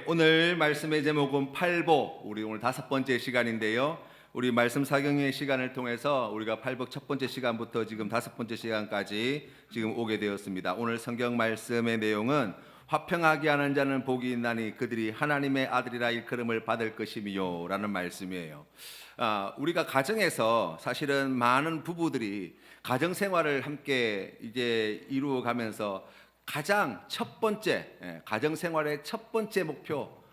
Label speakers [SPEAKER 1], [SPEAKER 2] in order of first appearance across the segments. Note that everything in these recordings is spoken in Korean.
[SPEAKER 1] 오늘 말씀의 제목은 팔복. 우리 오늘 5번째 시간인데요. 우리 말씀 사경의 시간을 통해서 우리가 팔복 첫 번째 시간부터 지금 5번째 시간까지 지금 오게 되었습니다. 오늘 성경 말씀의 내용은 화평하게 하는 자는 복이 있나니 그들이 하나님의 아들이라 일컬음을 받을 것이미요 라는 말씀이에요. 우리가 가정에서 사실은 많은 부부들이 가정 생활을 함께 이제 이루어 가면서 가장 첫 번째, 가정 생활의 첫 번째 목표,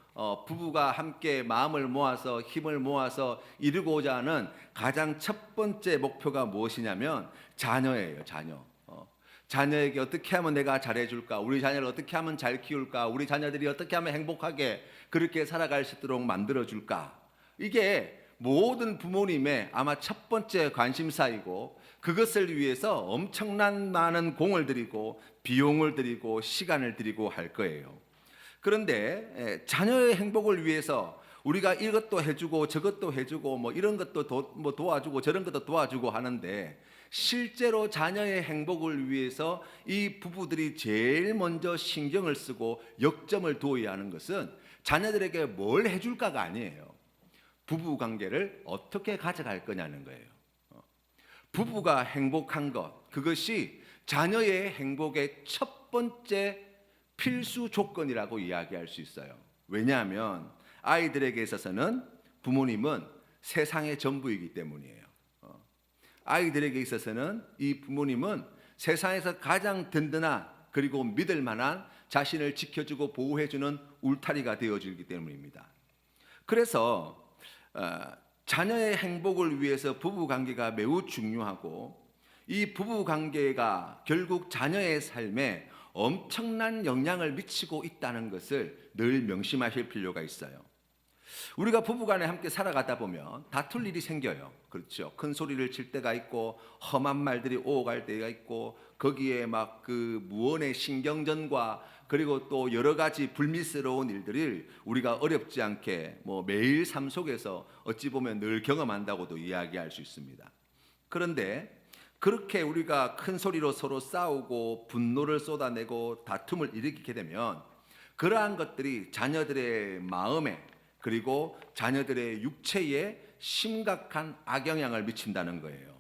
[SPEAKER 1] 부부가 함께 마음을 모아서 힘을 모아서 이루고자 하는 가장 첫 번째 목표가 무엇이냐면 자녀예요. 자녀에게 어떻게 하면 내가 잘해줄까, 우리 자녀를 어떻게 하면 잘 키울까, 우리 자녀들이 어떻게 하면 행복하게 그렇게 살아갈 수 있도록 만들어줄까. 이게 모든 부모님의 아마 첫 번째 관심사이고, 그것을 위해서 엄청난 많은 공을 들이고 비용을 들이고 시간을 들이고 할 거예요. 그런데 자녀의 행복을 위해서 우리가 이것도 해주고 저것도 해주고 뭐 이런 것도 도와주고 저런 것도 도와주고 하는데, 실제로 자녀의 행복을 위해서 이 부부들이 제일 먼저 신경을 쓰고 역점을 두어야 하는 것은 자녀들에게 뭘 해줄까가 아니에요. 부부 관계를 어떻게 가져갈 거냐는 거예요. 부부가 행복한 것, 그것이 자녀의 행복의 첫 번째 필수 조건이라고 이야기할 수 있어요. 왜냐하면 아이들에게 있어서는 부모님은 세상의 전부이기 때문이에요. 아이들에게 있어서는 이 부모님은 세상에서 가장 든든한, 그리고 믿을 만한, 자신을 지켜주고 보호해주는 울타리가 되어주기 때문입니다. 그래서 자녀의 행복을 위해서 부부관계가 매우 중요하고, 이 부부관계가 결국 자녀의 삶에 엄청난 영향을 미치고 있다는 것을 늘 명심하실 필요가 있어요. 우리가 부부간에 함께 살아가다 보면 다툴 일이 생겨요. 그렇죠. 큰 소리를 칠 때가 있고, 험한 말들이 오갈 때가 있고, 거기에 막 그 무언의 신경전과 그리고 또 여러 가지 불미스러운 일들을 우리가 어렵지 않게 매일 삶 속에서 어찌 보면 늘 경험한다고도 이야기할 수 있습니다. 그런데 그렇게 우리가 큰 소리로 서로 싸우고 분노를 쏟아내고 다툼을 일으키게 되면 그러한 것들이 자녀들의 마음에, 그리고 자녀들의 육체에 심각한 악영향을 미친다는 거예요.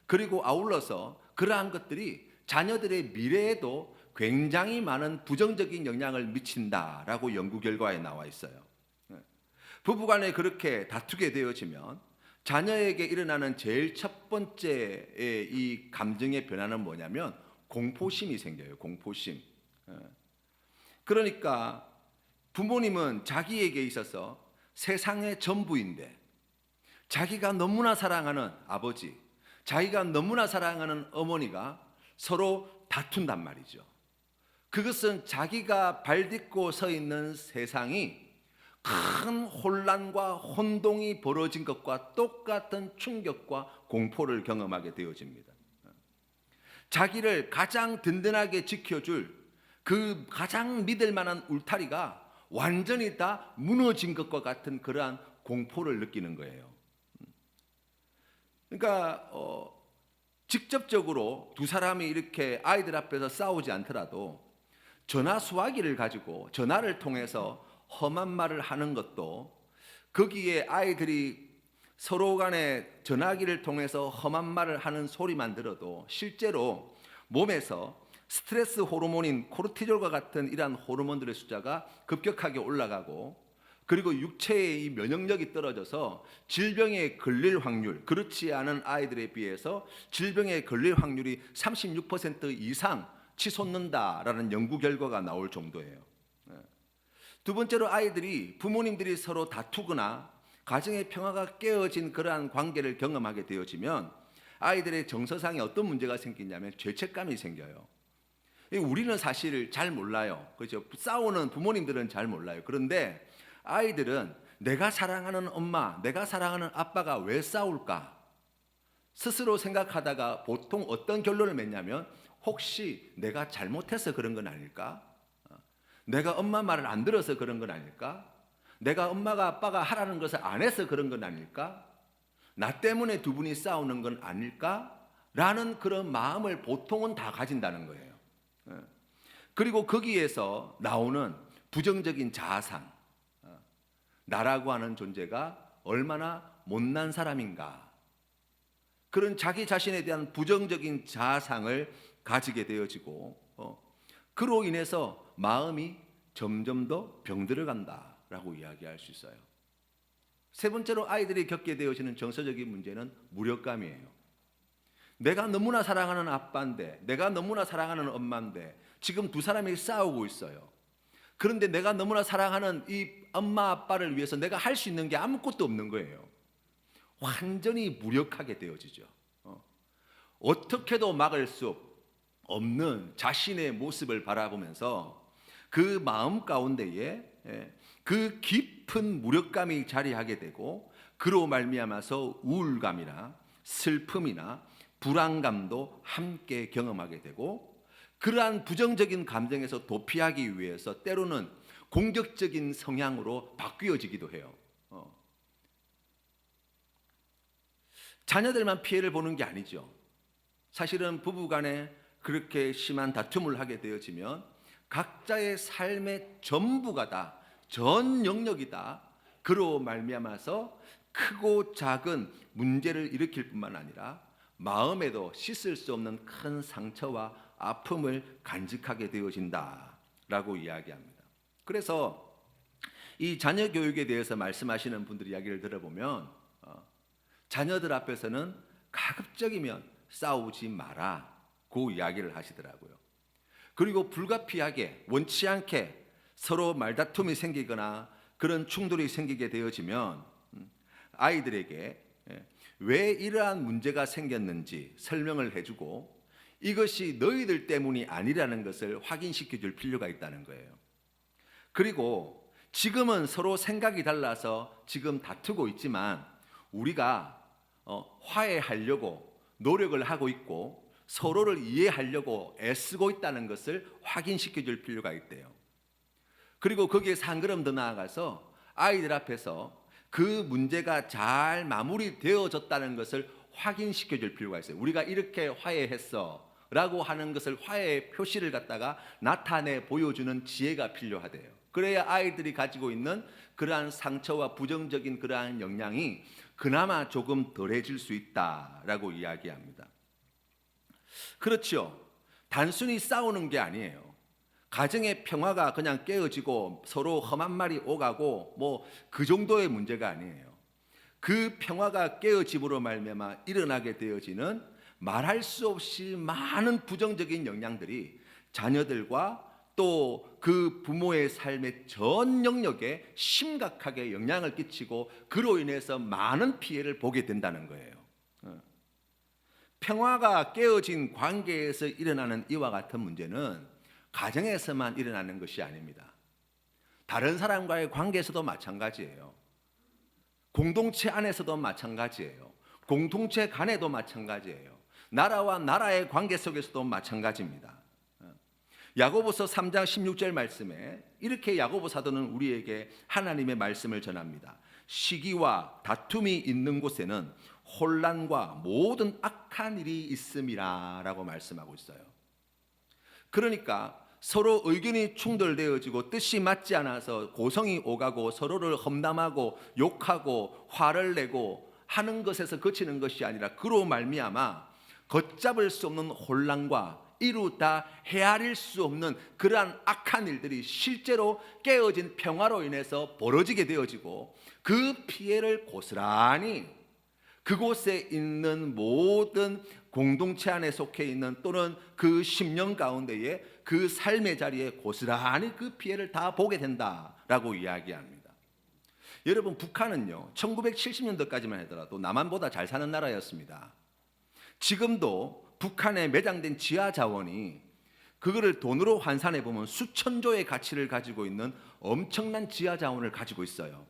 [SPEAKER 1] 그리고 아울러서 그러한 것들이 자녀들의 미래에도 굉장히 많은 부정적인 영향을 미친다라고 연구 결과에 나와 있어요. 부부간에 그렇게 다투게 되어지면 자녀에게 일어나는 제일 첫 번째의 이 감정의 변화는 뭐냐면 공포심이 생겨요. 공포심. 그러니까 부모님은 자기에게 있어서 세상의 전부인데, 자기가 너무나 사랑하는 아버지, 자기가 너무나 사랑하는 어머니가 서로 다툰단 말이죠. 그것은 자기가 발딛고 서 있는 세상이 큰 혼란과 혼동이 벌어진 것과 똑같은 충격과 공포를 경험하게 되어집니다. 자기를 가장 든든하게 지켜줄 그 가장 믿을 만한 울타리가 완전히 다 무너진 것과 같은 그러한 공포를 느끼는 거예요. 그러니까 직접적으로 두 사람이 이렇게 아이들 앞에서 싸우지 않더라도 전화 수화기를 가지고 전화를 통해서 험한 말을 하는 것도, 거기에 아이들이 서로 간에 전화기를 통해서 험한 말을 하는 소리만 들어도 실제로 몸에서 스트레스 호르몬인 코르티졸과 같은 이러한 호르몬들의 숫자가 급격하게 올라가고, 그리고 육체의 이 면역력이 떨어져서 질병에 걸릴 확률, 그렇지 않은 아이들에 비해서 질병에 걸릴 확률이 36% 이상 치솟는다라는 연구 결과가 나올 정도예요. 두 번째로, 아이들이 부모님들이 서로 다투거나 가정의 평화가 깨어진 그러한 관계를 경험하게 되어지면 아이들의 정서상에 어떤 문제가 생기냐면 죄책감이 생겨요. 우리는 사실 잘 몰라요. 그렇죠? 싸우는 부모님들은 잘 몰라요. 그런데 아이들은 내가 사랑하는 엄마, 내가 사랑하는 아빠가 왜 싸울까? 스스로 생각하다가 보통 어떤 결론을 맺냐면, 혹시 내가 잘못해서 그런 건 아닐까? 내가 엄마 말을 안 들어서 그런 건 아닐까? 내가 엄마가 아빠가 하라는 것을 안 해서 그런 건 아닐까? 나 때문에 두 분이 싸우는 건 아닐까? 라는 그런 마음을 보통은 다 가진다는 거예요. 그리고 거기에서 나오는 부정적인 자아상, 나라고 하는 존재가 얼마나 못난 사람인가, 그런 자기 자신에 대한 부정적인 자아상을 가지게 되어지고 그로 인해서 마음이 점점 더 병들어 간다라고 이야기할 수 있어요. 세 번째로 아이들이 겪게 되어지는 정서적인 문제는 무력감이에요. 내가 너무나 사랑하는 아빠인데, 내가 너무나 사랑하는 엄마인데 지금 두 사람이 싸우고 있어요. 그런데 내가 너무나 사랑하는 이 엄마 아빠를 위해서 내가 할 수 있는 게 아무것도 없는 거예요. 완전히 무력하게 되어지죠. 어떻게도 막을 수 없는 자신의 모습을 바라보면서 그 마음 가운데에 그 깊은 무력감이 자리하게 되고, 그로 말미암아서 우울감이나 슬픔이나 불안감도 함께 경험하게 되고, 그러한 부정적인 감정에서 도피하기 위해서 때로는 공격적인 성향으로 바뀌어지기도 해요. 자녀들만 피해를 보는 게 아니죠. 사실은 부부간에 그렇게 심한 다툼을 하게 되어지면 각자의 삶의 전부가 다, 전 영역이 다 그로 말미암아서 크고 작은 문제를 일으킬 뿐만 아니라 마음에도 씻을 수 없는 큰 상처와 아픔을 간직하게 되어진다라고 이야기합니다. 그래서 이 자녀 교육에 대해서 말씀하시는 분들 이야기를 들어보면 자녀들 앞에서는 가급적이면 싸우지 마라고 이야기를 하시더라고요. 그리고 불가피하게 원치 않게 서로 말다툼이 생기거나 그런 충돌이 생기게 되어지면 아이들에게 왜 이러한 문제가 생겼는지 설명을 해주고 이것이 너희들 때문이 아니라는 것을 확인시켜 줄 필요가 있다는 거예요. 그리고 지금은 서로 생각이 달라서 지금 다투고 있지만 우리가 화해하려고 노력을 하고 있고 서로를 이해하려고 애쓰고 있다는 것을 확인시켜 줄 필요가 있대요. 그리고 거기에서 한 걸음 더 나아가서 아이들 앞에서 그 문제가 잘 마무리되어졌다는 것을 확인시켜 줄 필요가 있어요. 우리가 이렇게 화해했어 라고 하는 것을, 화해의 표시를 갖다가 나타내 보여주는 지혜가 필요하대요. 그래야 아이들이 가지고 있는 그러한 상처와 부정적인 그러한 영향이 그나마 조금 덜해질 수 있다라고 이야기합니다. 그렇죠. 단순히 싸우는 게 아니에요. 가정의 평화가 그냥 깨어지고 서로 험한 말이 오가고 뭐 그 정도의 문제가 아니에요. 그 평화가 깨어짐으로 말미암아 일어나게 되어지는 말할 수 없이 많은 부정적인 영향들이 자녀들과 또 그 부모의 삶의 전 영역에 심각하게 영향을 끼치고 그로 인해서 많은 피해를 보게 된다는 거예요. 평화가 깨어진 관계에서 일어나는 이와 같은 문제는 가정에서만 일어나는 것이 아닙니다. 다른 사람과의 관계에서도 마찬가지예요. 공동체 안에서도 마찬가지예요. 공동체 간에도 마찬가지예요. 나라와 나라의 관계 속에서도 마찬가지입니다. 야고보서 3장 16절 말씀에 이렇게 야고보 사도는 우리에게 하나님의 말씀을 전합니다. 시기와 다툼이 있는 곳에는 혼란과 모든 악한 일이 있음이라 라고 말씀하고 있어요. 그러니까 서로 의견이 충돌되어지고 뜻이 맞지 않아서 고성이 오가고 서로를 험담하고 욕하고 화를 내고 하는 것에서 그치는 것이 아니라 그로 말미암아 걷잡을 수 없는 혼란과 이루다 헤아릴 수 없는 그러한 악한 일들이 실제로 깨어진 평화로 인해서 벌어지게 되어지고 그 피해를 고스란히 그곳에 있는 모든 공동체 안에 속해 있는 또는 그 10년 가운데에 그 삶의 자리에 고스란히 그 피해를 다 보게 된다라고 이야기합니다. 여러분, 북한은요 1970년도까지만 하더라도 남한보다 잘 사는 나라였습니다. 지금도 북한에 매장된 지하 자원이 그거를 돈으로 환산해 보면 수천조의 가치를 가지고 있는 엄청난 지하 자원을 가지고 있어요.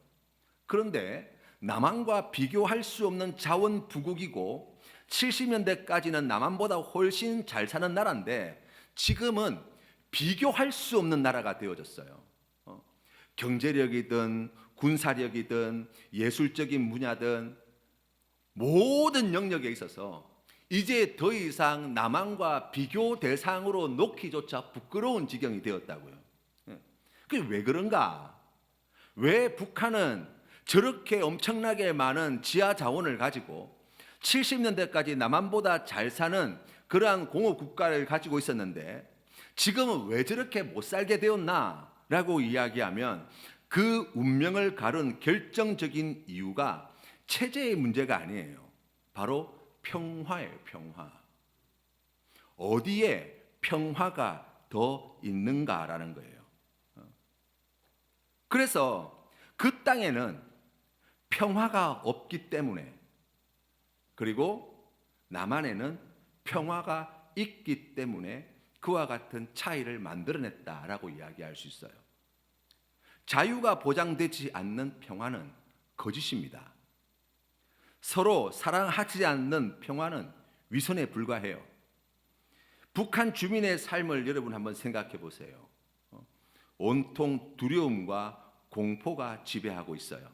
[SPEAKER 1] 그런데 남한과 비교할 수 없는 자원 부국이고 70년대까지는 남한보다 훨씬 잘 사는 나라인데 지금은 비교할 수 없는 나라가 되어졌어요. 경제력이든 군사력이든 예술적인 분야든 모든 영역에 있어서 이제 더 이상 남한과 비교 대상으로 놓기조차 부끄러운 지경이 되었다고요. 그게 왜 그런가? 왜 북한은 저렇게 엄청나게 많은 지하 자원을 가지고 70년대까지 남한보다 잘 사는 그러한 공업 국가를 가지고 있었는데 지금은 왜 저렇게 못 살게 되었나? 라고 이야기하면 그 운명을 가른 결정적인 이유가 체제의 문제가 아니에요. 바로 평화예요, 평화. 어디에 평화가 더 있는가라는 거예요. 그래서 그 땅에는 평화가 없기 때문에, 그리고 남한에는 평화가 있기 때문에 그와 같은 차이를 만들어냈다라고 이야기할 수 있어요. 자유가 보장되지 않는 평화는 거짓입니다. 서로 사랑하지 않는 평화는 위선에 불과해요. 북한 주민의 삶을 여러분 한번 생각해 보세요. 온통 두려움과 공포가 지배하고 있어요.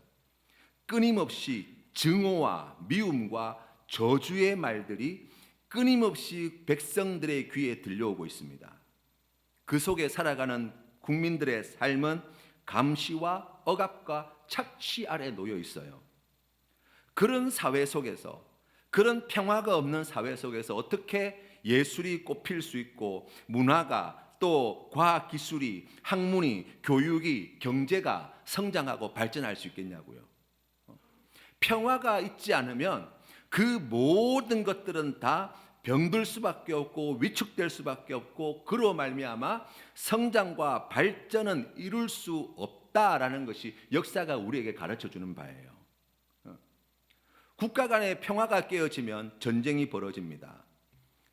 [SPEAKER 1] 끊임없이 증오와 미움과 저주의 말들이 끊임없이 백성들의 귀에 들려오고 있습니다. 그 속에 살아가는 국민들의 삶은 감시와 억압과 착취 아래 놓여 있어요. 그런 사회 속에서, 그런 평화가 없는 사회 속에서 어떻게 예술이 꽃필 수 있고 문화가, 또 과학기술이, 학문이, 교육이, 경제가 성장하고 발전할 수 있겠냐고요. 평화가 있지 않으면 그 모든 것들은 다 병들 수밖에 없고 위축될 수밖에 없고, 그로 말미암아 성장과 발전은 이룰 수 없다라는 것이 역사가 우리에게 가르쳐 주는 바예요. 국가 간의 평화가 깨어지면 전쟁이 벌어집니다.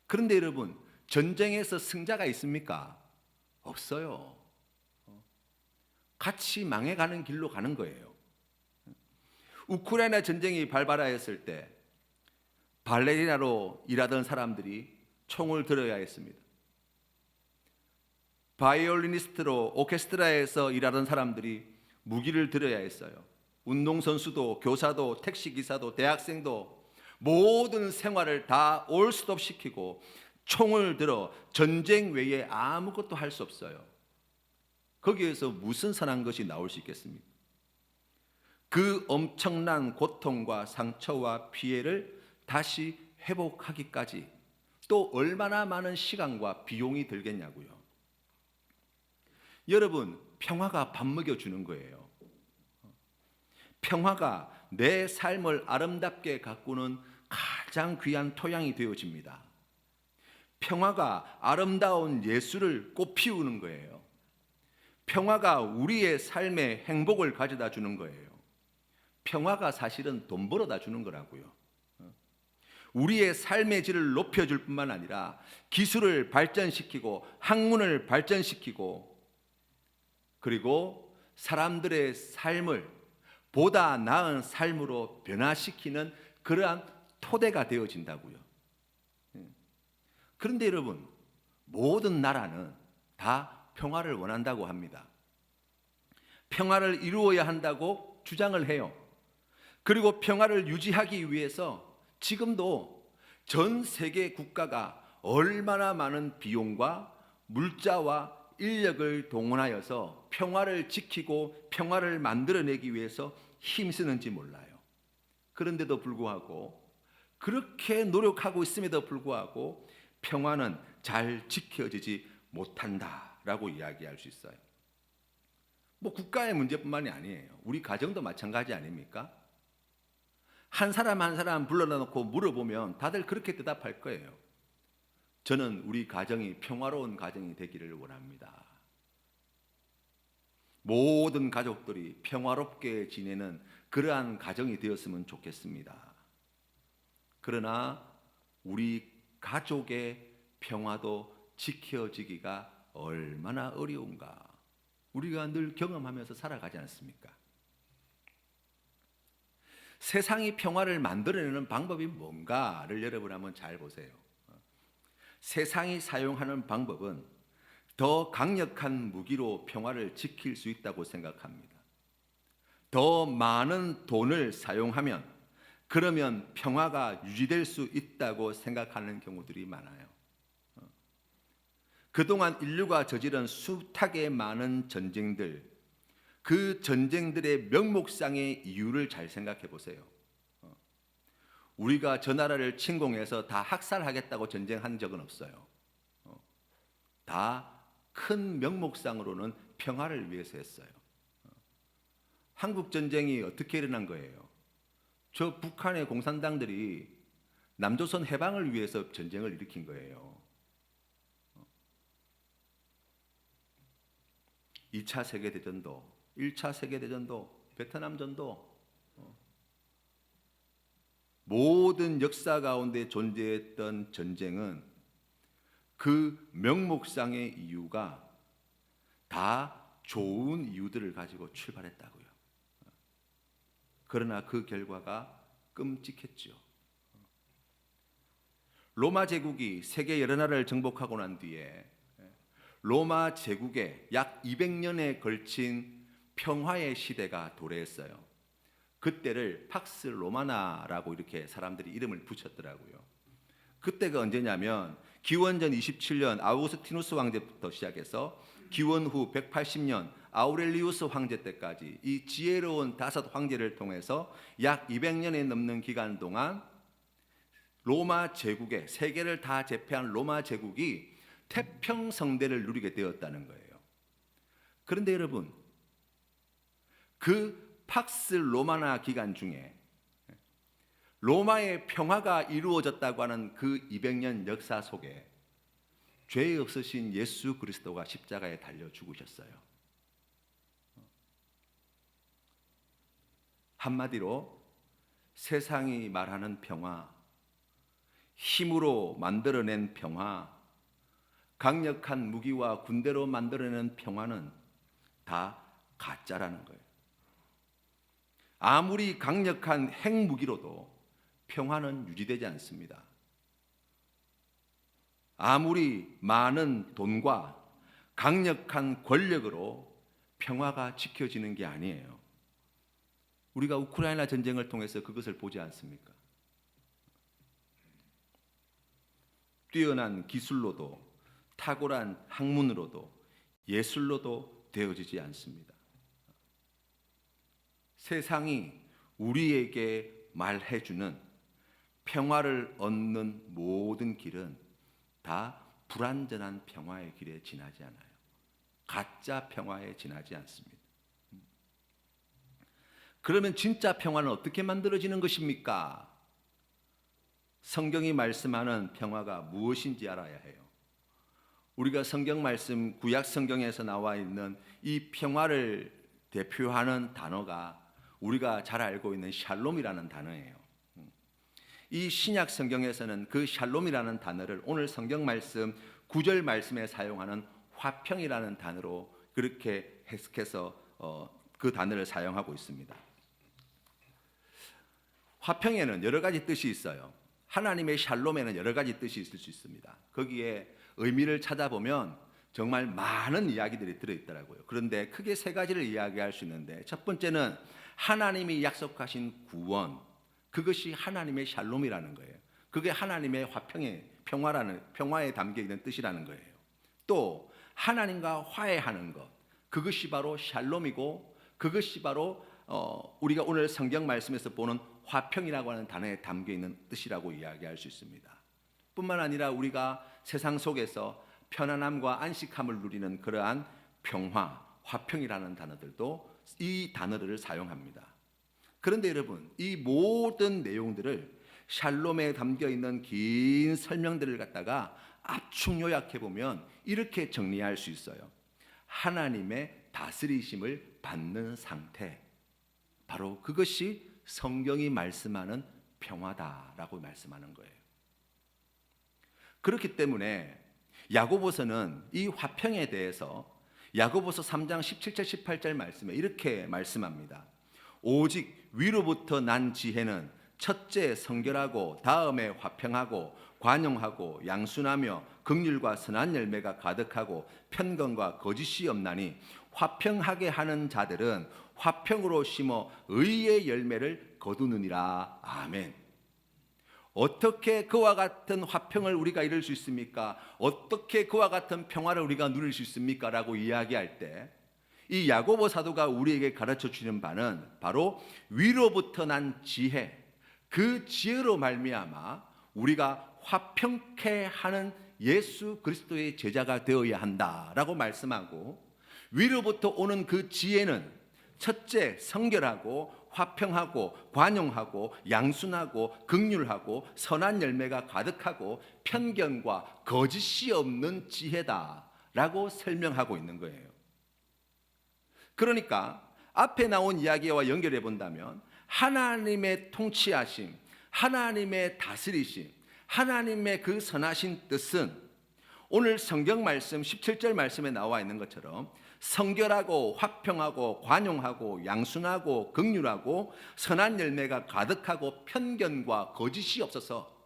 [SPEAKER 1] 그런데 여러분, 전쟁에서 승자가 있습니까? 없어요. 같이 망해가는 길로 가는 거예요. 우크라이나 전쟁이 발발하였을 때 발레리나로 일하던 사람들이 총을 들어야 했습니다. 바이올리니스트로 오케스트라에서 일하던 사람들이 무기를 들어야 했어요. 운동선수도, 교사도, 택시기사도, 대학생도 모든 생활을 다 올스톱 시키고 총을 들어 전쟁 외에 아무것도 할 수 없어요. 거기에서 무슨 선한 것이 나올 수 있겠습니까? 그 엄청난 고통과 상처와 피해를 다시 회복하기까지 또 얼마나 많은 시간과 비용이 들겠냐고요. 여러분, 평화가 밥 먹여주는 거예요. 평화가 내 삶을 아름답게 가꾸는 가장 귀한 토양이 되어집니다. 평화가 아름다운 예술을 꽃피우는 거예요. 평화가 우리의 삶에 행복을 가져다 주는 거예요. 평화가 사실은 돈 벌어다 주는 거라고요. 우리의 삶의 질을 높여줄 뿐만 아니라 기술을 발전시키고 학문을 발전시키고, 그리고 사람들의 삶을 보다 나은 삶으로 변화시키는 그러한 토대가 되어진다고요. 그런데 여러분, 모든 나라는 다 평화를 원한다고 합니다. 평화를 이루어야 한다고 주장을 해요. 그리고 평화를 유지하기 위해서 지금도 전 세계 국가가 얼마나 많은 비용과 물자와 인력을 동원하여서 평화를 지키고 평화를 만들어내기 위해서 힘쓰는지 몰라요. 그런데도 불구하고, 그렇게 노력하고 있음에도 불구하고 평화는 잘 지켜지지 못한다라고 이야기할 수 있어요. 뭐 국가의 문제뿐만이 아니에요. 우리 가정도 마찬가지 아닙니까? 한 사람 한 사람 불러놓고 물어보면 다들 그렇게 대답할 거예요. 저는 우리 가정이 평화로운 가정이 되기를 원합니다. 모든 가족들이 평화롭게 지내는 그러한 가정이 되었으면 좋겠습니다. 그러나 우리 가족의 평화도 지켜지기가 얼마나 어려운가 우리가 늘 경험하면서 살아가지 않습니까? 세상이 평화를 만들어내는 방법이 뭔가를 여러분 한번 잘 보세요. 세상이 사용하는 방법은 더 강력한 무기로 평화를 지킬 수 있다고 생각합니다. 더 많은 돈을 사용하면, 그러면 평화가 유지될 수 있다고 생각하는 경우들이 많아요. 그동안 인류가 저지른 숱하게 많은 전쟁들, 그 전쟁들의 명목상의 이유를 잘 생각해 보세요. 우리가 저 나라를 침공해서 다 학살하겠다고 전쟁한 적은 없어요. 다 큰 명목상으로는 평화를 위해서 했어요. 한국 전쟁이 어떻게 일어난 거예요? 저 북한의 공산당들이 남조선 해방을 위해서 전쟁을 일으킨 거예요. 2차 세계대전도, 1차 세계대전도, 베트남전도 모든 역사 가운데 존재했던 전쟁은 그 명목상의 이유가 다 좋은 이유들을 가지고 출발했다고요. 그러나 그 결과가 끔찍했죠. 로마 제국이 세계 여러 나라를 정복하고 난 뒤에 로마 제국에 약 200년에 걸친 평화의 시대가 도래했어요. 그때를 팍스 로마나라고 이렇게 사람들이 이름을 붙였더라고요. 그때가 언제냐면 기원전 27년 아우구스티누스 황제부터 시작해서 기원 후 180년 아우렐리우스 황제 때까지 이 지혜로운 5 황제를 통해서 약 200년에 넘는 기간 동안 로마 제국의 세계를 다 제패한 로마 제국이 태평성대를 누리게 되었다는 거예요. 그런데 여러분, 그 팍스 로마나 기간 중에 로마의 평화가 이루어졌다고 하는 그 200년 역사 속에 죄 없으신 예수 그리스도가 십자가에 달려 죽으셨어요. 한마디로 세상이 말하는 평화, 힘으로 만들어낸 평화, 강력한 무기와 군대로 만들어낸 평화는 다 가짜라는 거예요. 아무리 강력한 핵무기로도 평화는 유지되지 않습니다. 아무리 많은 돈과 강력한 권력으로 평화가 지켜지는 게 아니에요. 우리가 우크라이나 전쟁을 통해서 그것을 보지 않습니까? 뛰어난 기술로도 탁월한 학문으로도 예술로도 되어지지 않습니다. 세상이 우리에게 말해주는 평화를 얻는 모든 길은 다 불완전한 평화의 길에 지나지 않아요. 가짜 평화에 지나지 않습니다. 그러면 진짜 평화는 어떻게 만들어지는 것입니까? 성경이 말씀하는 평화가 무엇인지 알아야 해요. 우리가 성경 말씀, 구약 성경에서 나와 있는 이 평화를 대표하는 단어가 우리가 잘 알고 있는 샬롬이라는 단어예요. 이 신약 성경에서는 그 샬롬이라는 단어를 오늘 성경 말씀 9절 말씀에 사용하는 화평이라는 단어로 그렇게 해석해서 그 단어를 사용하고 있습니다. 화평에는 여러 가지 뜻이 있어요. 하나님의 샬롬에는 여러 가지 뜻이 있을 수 있습니다. 거기에 의미를 찾아보면 정말 많은 이야기들이 들어있더라고요. 그런데 크게 3가지를 이야기할 수 있는데, 첫 번째는 하나님이 약속하신 구원, 그것이 하나님의 샬롬이라는 거예요. 그게 하나님의 평화에 담겨 있는 뜻이라는 거예요. 또 하나님과 화해하는 것, 그것이 바로 샬롬이고, 그것이 바로 우리가 오늘 성경 말씀에서 보는 화평이라고 하는 단어에 담겨 있는 뜻이라고 이야기할 수 있습니다. 뿐만 아니라 우리가 세상 속에서 편안함과 안식함을 누리는 그러한 평화, 화평이라는 단어들도 이 단어를 사용합니다. 그런데 여러분, 이 모든 내용들을 샬롬에 담겨 있는 긴 설명들을 갖다가 압축 요약해 보면 이렇게 정리할 수 있어요. 하나님의 다스리심을 받는 상태, 바로 그것이 성경이 말씀하는 평화다라고 말씀하는 거예요. 그렇기 때문에 야고보서는 이 화평에 대해서 야고보서 3장 17절 18절 말씀에 이렇게 말씀합니다. 오직 위로부터 난 지혜는 첫째 성결하고 다음에 화평하고 관용하고 양순하며 긍휼과 선한 열매가 가득하고 편견과 거짓이 없나니 화평하게 하는 자들은 화평으로 심어 의의 열매를 거두느니라. 아멘. 어떻게 그와 같은 화평을 우리가 이룰 수 있습니까? 어떻게 그와 같은 평화를 우리가 누릴 수 있습니까? 라고 이야기할 때 이 야고보 사도가 우리에게 가르쳐 주는 바는 바로 위로부터 난 지혜, 그 지혜로 말미암아 우리가 화평케 하는 예수 그리스도의 제자가 되어야 한다라고 말씀하고, 위로부터 오는 그 지혜는 첫째 성결하고 화평하고 관용하고 양순하고 긍휼하고 선한 열매가 가득하고 편견과 거짓이 없는 지혜다라고 설명하고 있는 거예요. 그러니까 앞에 나온 이야기와 연결해 본다면 하나님의 통치하심, 하나님의 다스리심, 하나님의 그 선하신 뜻은 오늘 성경 말씀 17절 말씀에 나와 있는 것처럼 성결하고 화평하고 관용하고 양순하고 긍휼하고 선한 열매가 가득하고 편견과 거짓이 없어서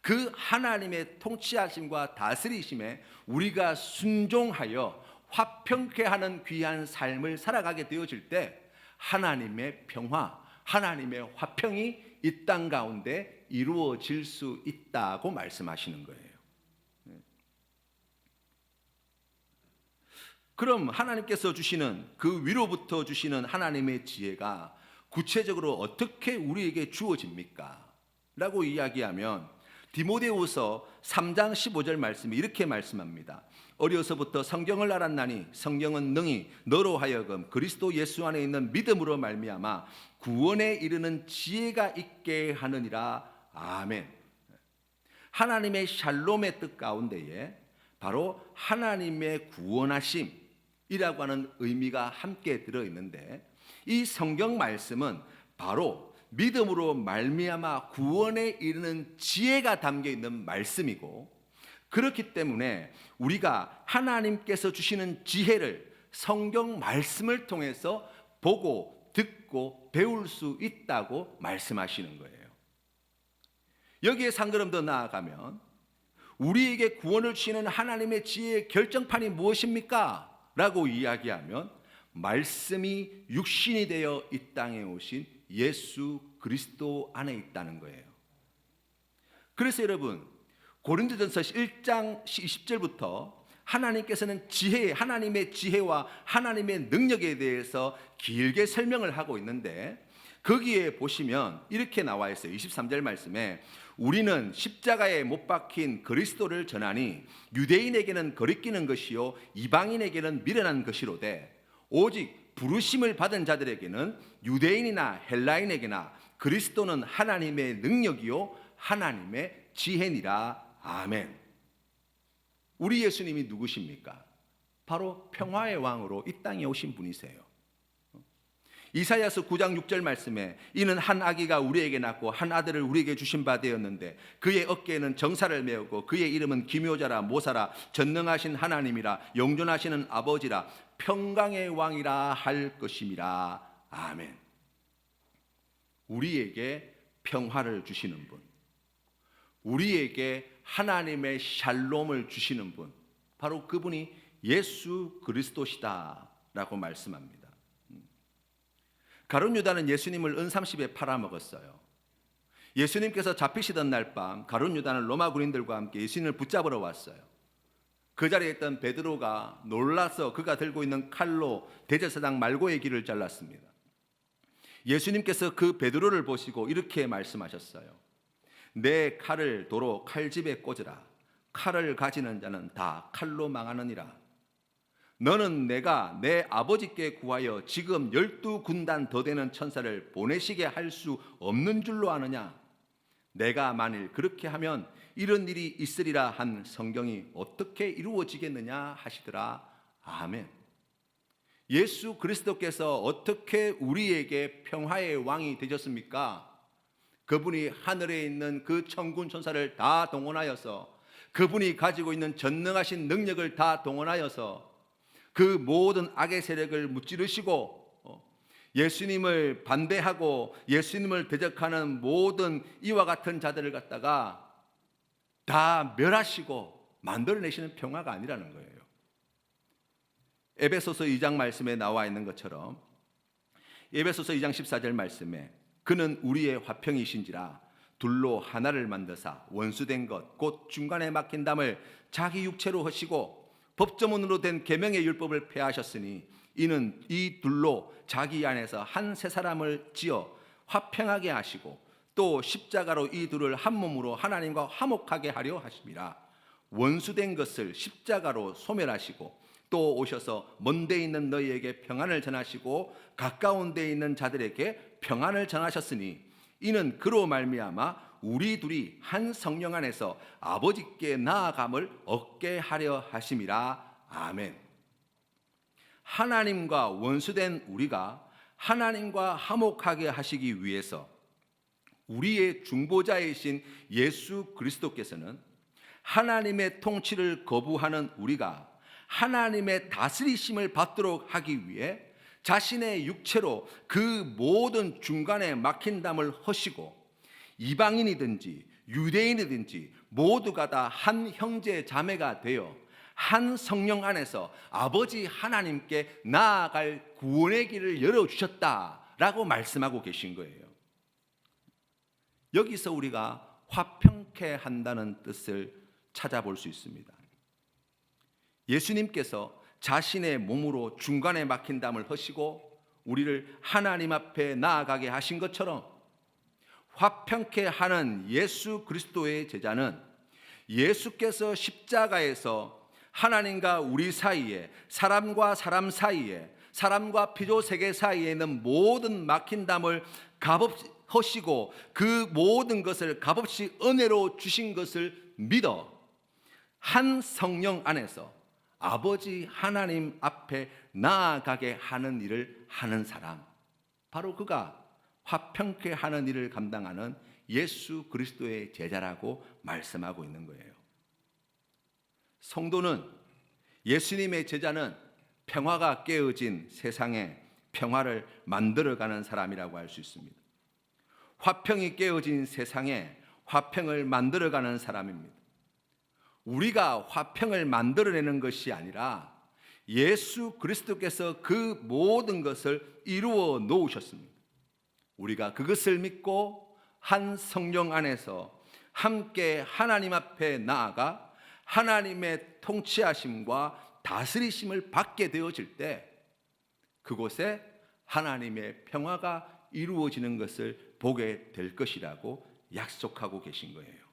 [SPEAKER 1] 그 하나님의 통치하심과 다스리심에 우리가 순종하여 화평케 하는 귀한 삶을 살아가게 되어질 때 하나님의 평화, 하나님의 화평이 이 땅 가운데 이루어질 수 있다고 말씀하시는 거예요. 그럼 하나님께서 주시는 그 위로부터 주시는 하나님의 지혜가 구체적으로 어떻게 우리에게 주어집니까? 라고 이야기하면 디모데후서 3장 15절 말씀이 이렇게 말씀합니다. 어려서부터 성경을 알았나니 성경은 능히 너로 하여금 그리스도 예수 안에 있는 믿음으로 말미암아 구원에 이르는 지혜가 있게 하느니라. 아멘. 하나님의 샬롬의 뜻 가운데에 바로 하나님의 구원하심이라고 하는 의미가 함께 들어있는데, 이 성경 말씀은 바로 믿음으로 말미암아 구원에 이르는 지혜가 담겨있는 말씀이고, 그렇기 때문에 우리가 하나님께서 주시는 지혜를 성경 말씀을 통해서 보고 듣고 배울 수 있다고 말씀하시는 거예요. 여기에 한 걸음 더 나아가면 우리에게 구원을 주시는 하나님의 지혜의 결정판이 무엇입니까? 라고 이야기하면 말씀이 육신이 되어 이 땅에 오신 예수 그리스도 안에 있다는 거예요. 그래서 여러분, 고린도전서 1장 20절부터 하나님께서는 하나님의 지혜와 하나님의 능력에 대해서 길게 설명을 하고 있는데, 거기에 보시면 이렇게 나와 있어요. 23절 말씀에 우리는 십자가에 못 박힌 그리스도를 전하니 유대인에게는 거리끼는 것이요 이방인에게는 미련한 것이로되 오직 부르심을 받은 자들에게는 유대인이나 헬라인에게나 그리스도는 하나님의 능력이요 하나님의 지혜니라. 아멘. 우리 예수님이 누구십니까? 바로 평화의 왕으로 이 땅에 오신 분이세요. 이사야서 9장 6절 말씀에 이는 한 아기가 우리에게 낳고 한 아들을 우리에게 주신 바 되었는데 그의 어깨에는 정사를 메우고 그의 이름은 기묘자라 모사라 전능하신 하나님이라 영존하시는 아버지라 평강의 왕이라 할 것임이라. 아멘. 우리에게 평화를 주시는 분, 우리에게 하나님의 샬롬을 주시는 분, 바로 그분이 예수 그리스도시다라고 말씀합니다. 가룟 유다는 예수님을 은삼십에 팔아먹었어요. 예수님께서 잡히시던 날 밤 가룟 유다는 로마 군인들과 함께 예수님을 붙잡으러 왔어요. 그 자리에 있던 베드로가 놀라서 그가 들고 있는 칼로 대제사장 말고의 귀를 잘랐습니다. 예수님께서 그 베드로를 보시고 이렇게 말씀하셨어요. 내 칼을 도로 칼집에 꽂으라. 칼을 가지는 자는 다 칼로 망하느니라. 너는 내가 내 아버지께 구하여 지금 12군단 더 되는 천사를 보내시게 할 수 없는 줄로 아느냐? 내가 만일 그렇게 하면 이런 일이 있으리라 한 성경이 어떻게 이루어지겠느냐 하시더라. 아멘. 예수 그리스도께서 어떻게 우리에게 평화의 왕이 되셨습니까? 그분이 하늘에 있는 그 천군 천사를 다 동원하여서, 그분이 가지고 있는 전능하신 능력을 다 동원하여서 그 모든 악의 세력을 무찌르시고 예수님을 반대하고 예수님을 대적하는 모든 이와 같은 자들을 갖다가 다 멸하시고 만들어내시는 평화가 아니라는 거예요. 에베소서 2장 말씀에 나와 있는 것처럼 에베소서 2장 14절 말씀에 그는 우리의 화평이신지라 둘로 하나를 만드사 원수된 것 곧 중간에 막힌 담을 자기 육체로 하시고 법조문으로 된 계명의 율법을 폐하셨으니 이는 이 둘로 자기 안에서 한 세 사람을 지어 화평하게 하시고 또 십자가로 이 둘을 한 몸으로 하나님과 화목하게 하려 하심이라. 원수된 것을 십자가로 소멸하시고 또 오셔서 먼데 있는 너희에게 평안을 전하시고 가까운 데 있는 자들에게 평안을 전하셨으니 이는 그로 말미암아 우리 둘이 한 성령 안에서 아버지께 나아감을 얻게 하려 하심이라. 아멘. 하나님과 원수된 우리가 하나님과 화목하게 하시기 위해서 우리의 중보자이신 예수 그리스도께서는 하나님의 통치를 거부하는 우리가 하나님의 다스리심을 받도록 하기 위해 자신의 육체로 그 모든 중간에 막힌 담을 허시고 이방인이든지 유대인이든지 모두가 다 한 형제 자매가 되어 한 성령 안에서 아버지 하나님께 나아갈 구원의 길을 열어주셨다라고 말씀하고 계신 거예요. 여기서 우리가 화평케 한다는 뜻을 찾아볼 수 있습니다. 예수님께서 자신의 몸으로 중간에 막힌 담을 허시고 우리를 하나님 앞에 나아가게 하신 것처럼 화평케 하는 예수 그리스도의 제자는 예수께서 십자가에서 하나님과 우리 사이에, 사람과 사람 사이에, 사람과 피조 세계 사이에 있는 모든 막힌 담을 값없이 허시고 그 모든 것을 값없이 은혜로 주신 것을 믿어 한 성령 안에서 아버지 하나님 앞에 나아가게 하는 일을 하는 사람, 바로 그가 화평케 하는 일을 감당하는 예수 그리스도의 제자라고 말씀하고 있는 거예요. 성도는, 예수님의 제자는 평화가 깨어진 세상에 평화를 만들어가는 사람이라고 할 수 있습니다. 화평이 깨어진 세상에 화평을 만들어가는 사람입니다. 우리가 화평을 만들어내는 것이 아니라 예수 그리스도께서 그 모든 것을 이루어 놓으셨습니다. 우리가 그것을 믿고 한 성령 안에서 함께 하나님 앞에 나아가 하나님의 통치하심과 다스리심을 받게 되어질 때 그곳에 하나님의 평화가 이루어지는 것을 보게 될 것이라고 약속하고 계신 거예요.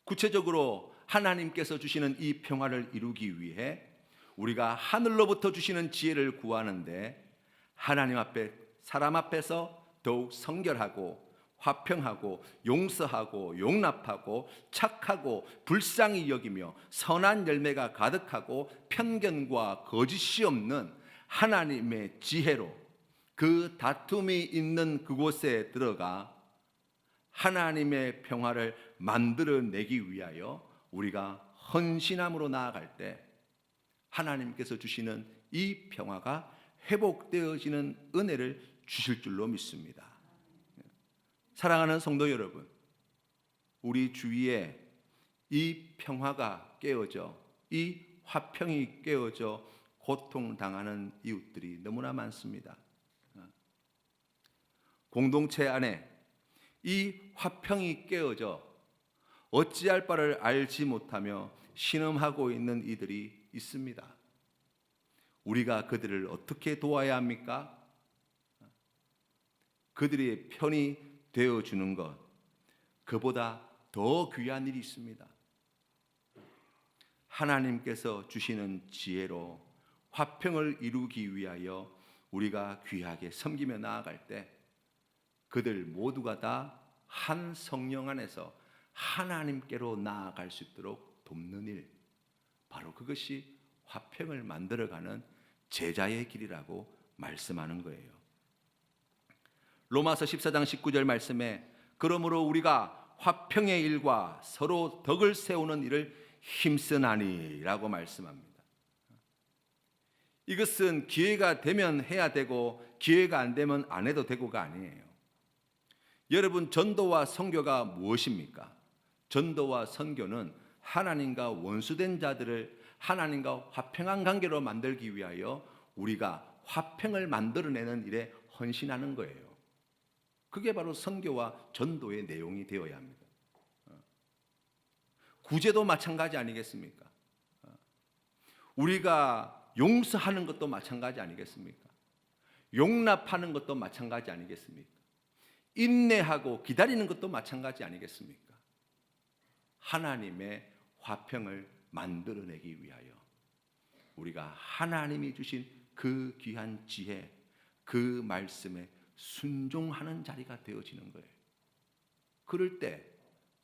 [SPEAKER 1] 구체적으로 하나님께서 주시는 이 평화를 이루기 위해 우리가 하늘로부터 주시는 지혜를 구하는데 하나님 앞에, 사람 앞에서 더욱 성결하고 화평하고 용서하고 용납하고 착하고 불쌍히 여기며 선한 열매가 가득하고 편견과 거짓이 없는 하나님의 지혜로 그 다툼이 있는 그곳에 들어가 하나님의 평화를 만들어내기 위하여 우리가 헌신함으로 나아갈 때 하나님께서 주시는 이 평화가 회복되어지는 은혜를 주실 줄로 믿습니다. 사랑하는 성도 여러분, 우리 주위에 이 평화가 깨어져, 이 화평이 깨어져 고통당하는 이웃들이 너무나 많습니다. 공동체 안에 이 화평이 깨어져 어찌할 바를 알지 못하며 신음하고 있는 이들이 있습니다. 우리가 그들을 어떻게 도와야 합니까? 그들의 편이 되어주는 것, 그보다 더 귀한 일이 있습니다. 하나님께서 주시는 지혜로 화평을 이루기 위하여 우리가 귀하게 섬기며 나아갈 때 그들 모두가 다 한 성령 안에서 하나님께로 나아갈 수 있도록 돕는 일, 바로 그것이 화평을 만들어가는 제자의 길이라고 말씀하는 거예요. 로마서 14장 19절 말씀에 그러므로 우리가 화평의 일과 서로 덕을 세우는 일을 힘쓰나니라고 말씀합니다. 이것은 기회가 되면 해야 되고 기회가 안 되면 안 해도 되고가 아니에요. 여러분, 전도와 선교가 무엇입니까? 전도와 선교는 하나님과 원수된 자들을 하나님과 화평한 관계로 만들기 위하여 우리가 화평을 만들어내는 일에 헌신하는 거예요. 그게 바로 선교와 전도의 내용이 되어야 합니다. 구제도 마찬가지 아니겠습니까? 우리가 용서하는 것도 마찬가지 아니겠습니까? 용납하는 것도 마찬가지 아니겠습니까? 인내하고 기다리는 것도 마찬가지 아니겠습니까? 하나님의 화평을 만들어내기 위하여 우리가 하나님이 주신 그 귀한 지혜, 그 말씀에 순종하는 자리가 되어지는 거예요. 그럴 때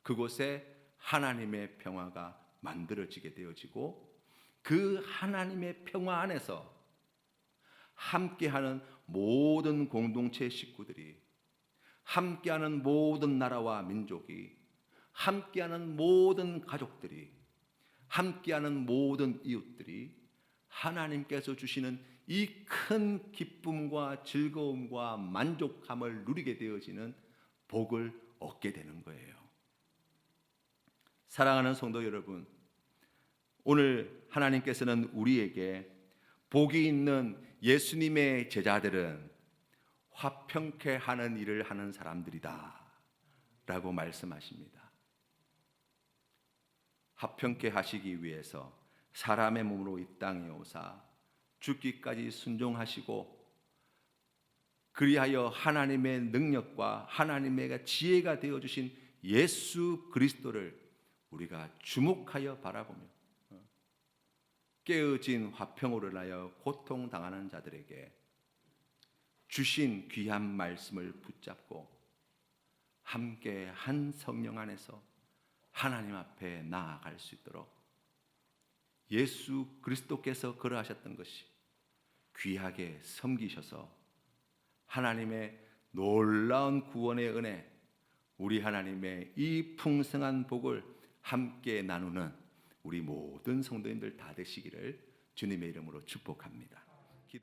[SPEAKER 1] 그곳에 하나님의 평화가 만들어지게 되어지고 그 하나님의 평화 안에서 함께하는 모든 공동체 식구들이, 함께하는 모든 나라와 민족이, 함께하는 모든 가족들이, 함께하는 모든 이웃들이 하나님께서 주시는 이 큰 기쁨과 즐거움과 만족함을 누리게 되어지는 복을 얻게 되는 거예요. 사랑하는 성도 여러분, 오늘 하나님께서는 우리에게 복이 있는 예수님의 제자들은 화평케 하는 일을 하는 사람들이다 라고 말씀하십니다. 화평케 하시기 위해서 사람의 몸으로 이 땅에 오사 죽기까지 순종하시고 그리하여 하나님의 능력과 하나님의 지혜가 되어주신 예수 그리스도를 우리가 주목하여 바라보며 깨어진 화평으로 인하여 고통당하는 자들에게 주신 귀한 말씀을 붙잡고 함께 한 성령 안에서 하나님 앞에 나아갈 수 있도록 예수 그리스도께서 그러하셨던 것이 귀하게 섬기셔서 하나님의 놀라운 구원의 은혜, 우리 하나님의 이 풍성한 복을 함께 나누는 우리 모든 성도님들 다 되시기를 주님의 이름으로 축복합니다.